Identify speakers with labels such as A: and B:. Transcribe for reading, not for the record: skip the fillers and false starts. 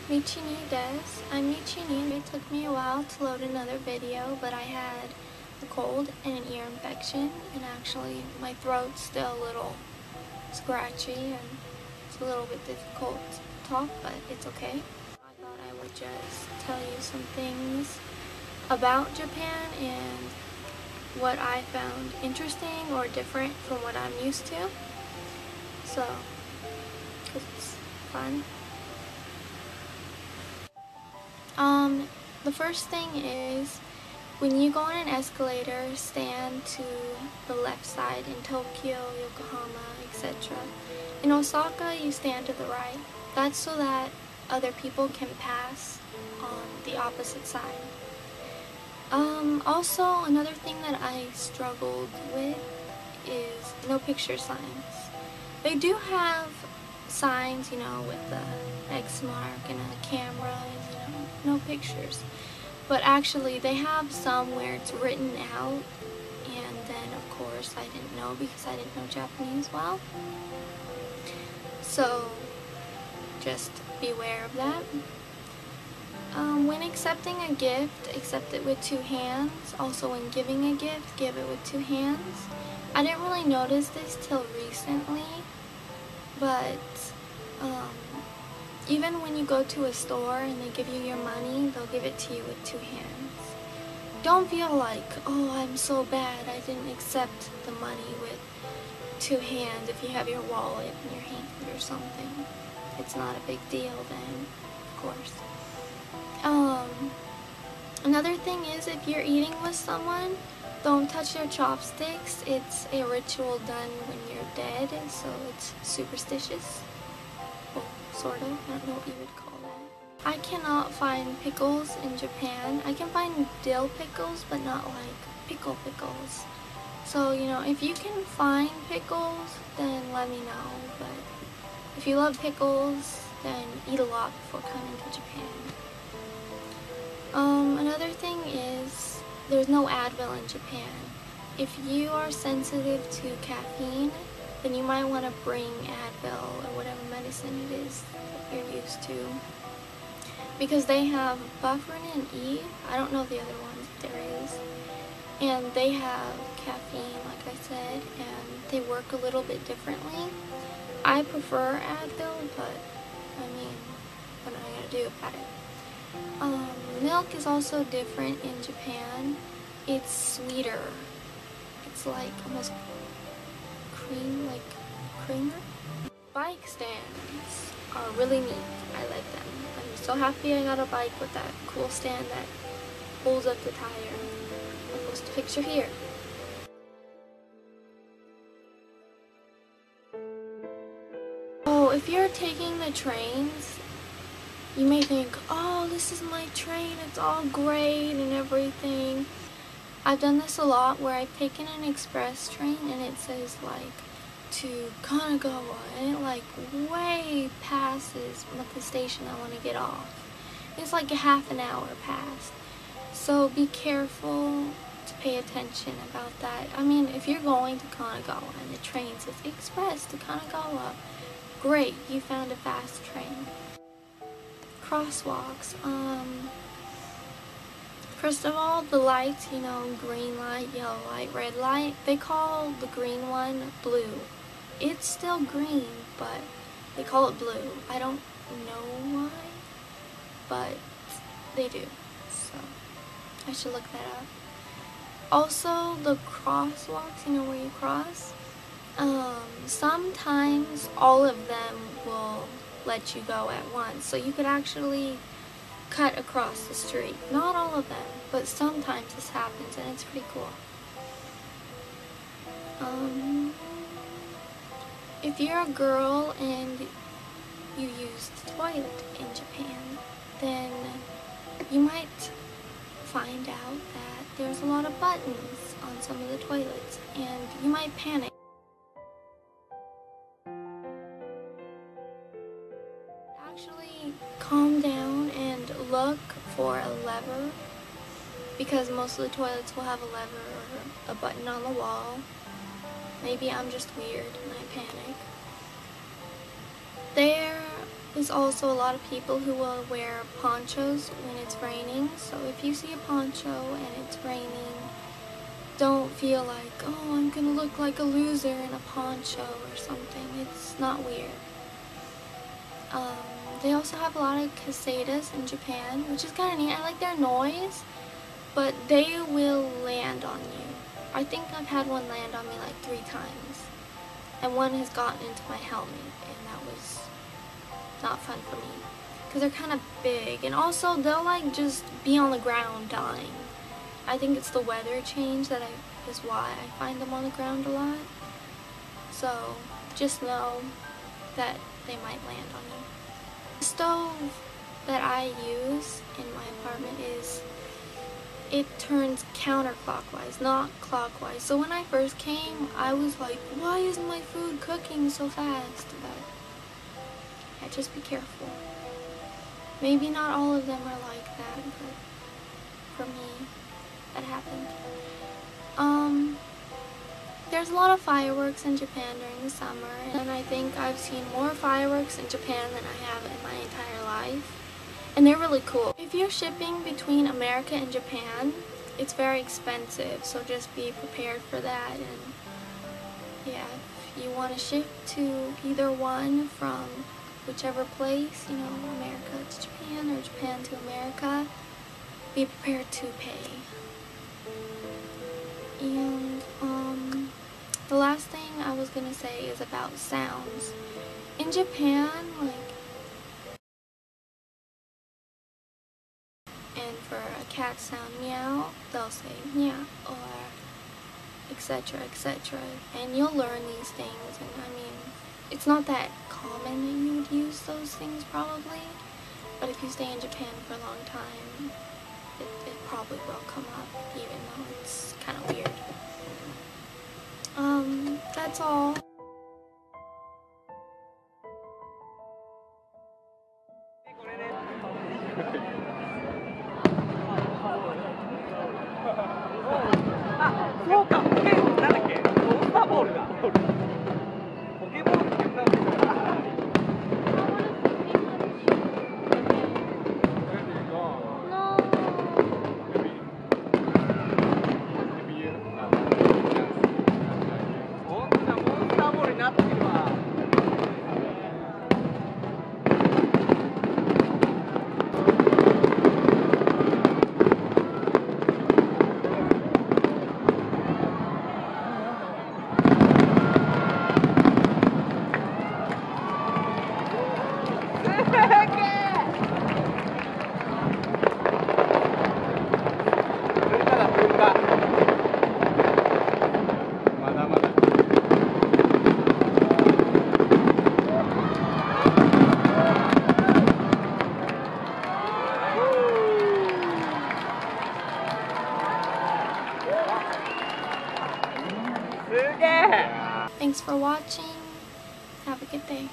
A: Michi Ni des. I'm Michi Ni. It took me a while to load another video, but I had a cold and an ear infection, and actually my throat's still a little scratchy and it's a little bit difficult to talk, but it's okay. I thought I would just tell you some things about Japan and what I found interesting or different from what I'm used to. So, 'cause it's fun. The first thing is, when you go on an escalator, stand to the left side in Tokyo, Yokohama, etc. In Osaka, you stand to the right. That's so that other people can pass on the opposite side. Also, another thing that I struggled with is no picture signs. They do have signs, you know, with the X mark and a camera and, you know, no pictures. But actually, they have some where it's written out, and then, of course, I didn't know because I didn't know Japanese well. So, just beware of that. When accepting a gift, accept it with 2 hands. Also, when giving a gift, give it with 2 hands. I didn't really notice this till recently, but even when you go to a store and they give you your money, they'll give it to you with 2 hands. Don't feel like, oh, I'm so bad, I didn't accept the money with 2 hands if you have your wallet in your hand or something. It's not a big deal then, of course. Another thing is, if you're eating with someone, don't touch their chopsticks. It's a ritual done when you're dead, so it's superstitious. Well, sort of. I don't know what you would call that. I cannot find pickles in Japan. I can find dill pickles, but not like pickles. So, you know, if you can find pickles, then let me know. But if you love pickles, then eat a lot before coming to Japan. Another thing is, there's no Advil in Japan. If you are sensitive to caffeine, then you might want to bring Advil or whatever medicine it is that you're used to. Because they have Bufferin and E. I don't know the other ones if there is. And they have caffeine, like I said, and they work a little bit differently. I prefer Advil, but I mean, what am I going to do about it? Milk is also different in Japan. It's sweeter. It's like almost cream, like creamer. Bike stands are really neat. I like them. I'm so happy I got a bike with that cool stand that holds up the tire. I'll post a picture here. Oh, if you're taking the trains, you may think, oh, this is my train, it's all great and everything. I've done this a lot where I've taken an express train and it says like to Kanagawa, and it like way passes the station I want to get off. It's like a half an hour past. So be careful to pay attention about that. I mean, if you're going to Kanagawa and the train says express to Kanagawa, great, you found a fast train. Crosswalks. First of all, the lights, you know, green light, yellow light, red light, they call the green one blue. It's still green, but they call it blue. I don't know why, but they do, so I should look that up. Also, the crosswalks, you know, where you cross, sometimes all of them will let you go at once, so you could actually cut across the street. Not all of them, but sometimes this happens and it's pretty cool. If you're a girl and you use the toilet in Japan, then you might find out that there's a lot of buttons on some of the toilets and you might panic. Actually, calm down and look for a lever, because most of the toilets will have a lever or a button on the wall. Maybe I'm just weird and I panic. There There's also a lot of people who will wear ponchos when it's raining. So if you see a poncho and it's raining, don't feel like, oh, I'm gonna look like a loser in a poncho or something. It's not weird. They also have a lot of casetas in Japan, which is kind of neat. I like their noise, but they will land on you. I think I've had one land on me like 3 times, and one has gotten into my helmet, and that was not fun for me because they're kind of big, and also they'll like just be on the ground dying. I think it's the weather change that is why I find them on the ground a lot. So just know that they might land on you. The stove that I use in my apartment it turns counterclockwise, not clockwise. So when I first came, I was like, why isn't my food cooking so fast? But yeah, just be careful. Maybe not all of them are like that, but for me, that happened. There's a lot of fireworks in Japan during the summer, and I think I've seen more fireworks in Japan than I have in my entire life. And they're really cool. If you're shipping between America and Japan, it's very expensive, so just be prepared for that. And yeah, if you want to ship to either one from whichever place, you know, America to Japan or Japan to America, be prepared to pay. And the last thing I was gonna say is about sounds. In Japan, like, and for a cat sound meow, they'll say meow or etc, etc, and you'll learn these things. And I mean, it's not that common that you would use those things probably, but if you stay in Japan for a long time, it probably will come up, even though it's kind of weird. That's all. Thanks for watching. Have a good day.